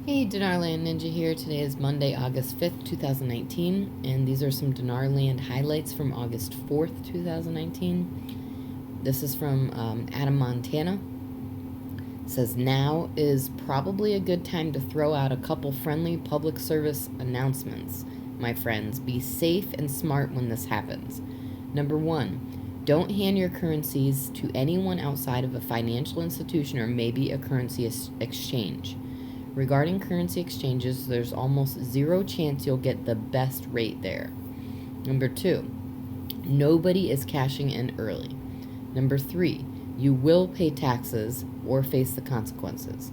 Hey, Dinarland Ninja here. Today is Monday, August 5th, 2019, and these are some Dinarland highlights from August 4th, 2019. This is from Adam, Montana. It says, now is probably a good time to throw out a couple friendly public service announcements, my friends. Be safe and smart when this happens. Number one, don't hand your currencies to anyone outside of a financial institution or maybe a currency exchange. Regarding currency exchanges, there's almost zero chance you'll get the best rate there. Number two, nobody is cashing in early. Number three, you will pay taxes or face the consequences.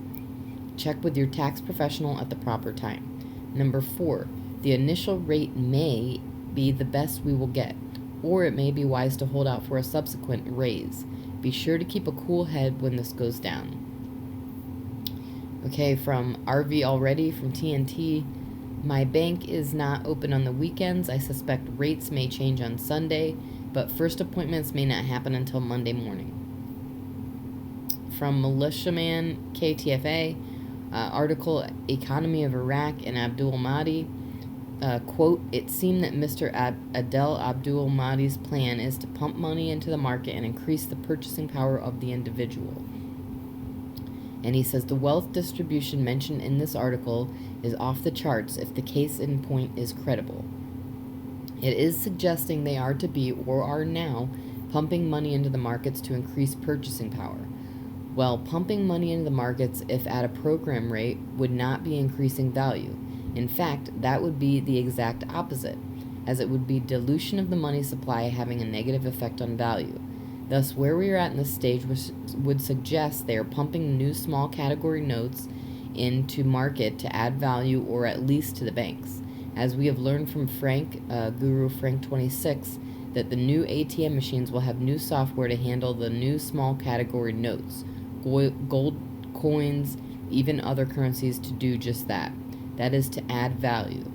Check with your tax professional at the proper time. Number four, the initial rate may be the best we will get, or it may be wise to hold out for a subsequent raise. Be sure to keep a cool head when this goes down. Okay, from RV Already from TNT. My bank is not open on the weekends. I suspect rates may change on Sunday, but first appointments may not happen until Monday morning. From Militiaman KTFA, article Economy of Iraq and Abdul Mahdi. Quote, it seemed that Mr. Adel Abdul Mahdi's plan is to pump money into the market and increase the purchasing power of the individual. And he says the wealth distribution mentioned in this article is off the charts if the case in point is credible. It is suggesting they are to be, or are now, pumping money into the markets to increase purchasing power. Well, pumping money into the markets, if at a program rate, would not be increasing value. In fact, that would be the exact opposite, as it would be dilution of the money supply having a negative effect on value. Thus, where we are at in this stage would suggest they are pumping new small category notes into market to add value, or at least to the banks. As we have learned from Guru Frank 26, that the new ATM machines will have new software to handle the new small category notes, gold coins, even other currencies to do just that. That is to add value.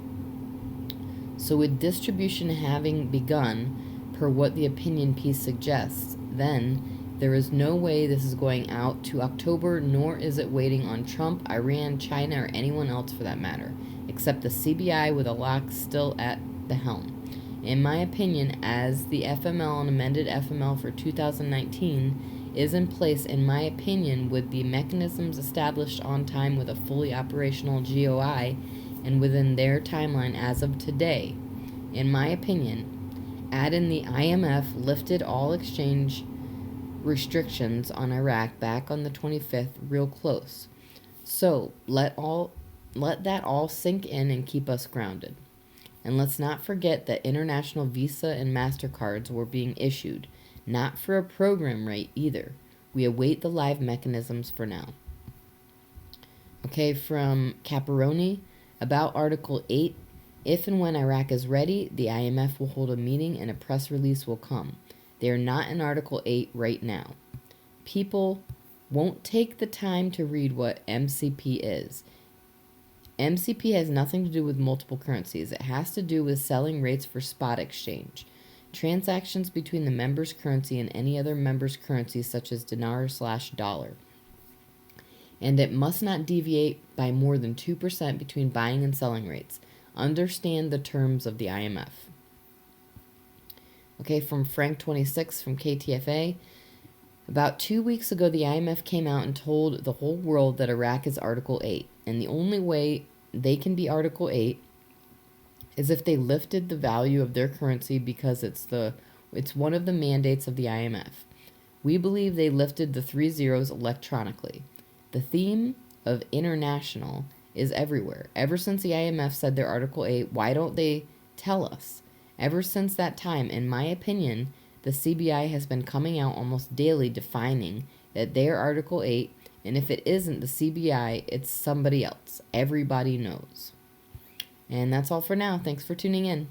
So with distribution having begun, per what the opinion piece suggests, then there is no way this is going out to October, nor is it waiting on Trump, Iran, China, or anyone else for that matter, except the CBI with a lock still at the helm. In my opinion, as the FML and amended FML for 2019 is in place, in my opinion, with the mechanisms established on time with a fully operational GOI and within their timeline as of today, in my opinion, add in the IMF lifted all exchange restrictions on Iraq back on the 25th real close. So let that all sink in and keep us grounded. And let's not forget that international Visa and MasterCards were being issued, not for a program rate either. We await the live mechanisms for now. Okay, from Caparoni, about Article 8. If and when Iraq is ready, the IMF will hold a meeting and a press release will come. They are not in Article 8 right now. People won't take the time to read what MCP is. MCP has nothing to do with multiple currencies. It has to do with selling rates for spot exchange. Transactions between the member's currency and any other member's currency, such as dinar/dollar. And it must not deviate by more than 2% between buying and selling rates. Understand the terms of the IMF. Okay, from Frank 26 from KTFA. About 2 weeks ago, the IMF came out and told the whole world that Iraq is Article 8. And the only way they can be Article 8 is if they lifted the value of their currency, because it's one of the mandates of the IMF. We believe they lifted the 3 zeros electronically. The theme of international is everywhere. Ever since the IMF said they're Article 8, why don't they tell us? Ever since that time, in my opinion, the CBI has been coming out almost daily defining that they're Article 8, and if it isn't the CBI, it's somebody else. Everybody knows. And that's all for now. Thanks for tuning in.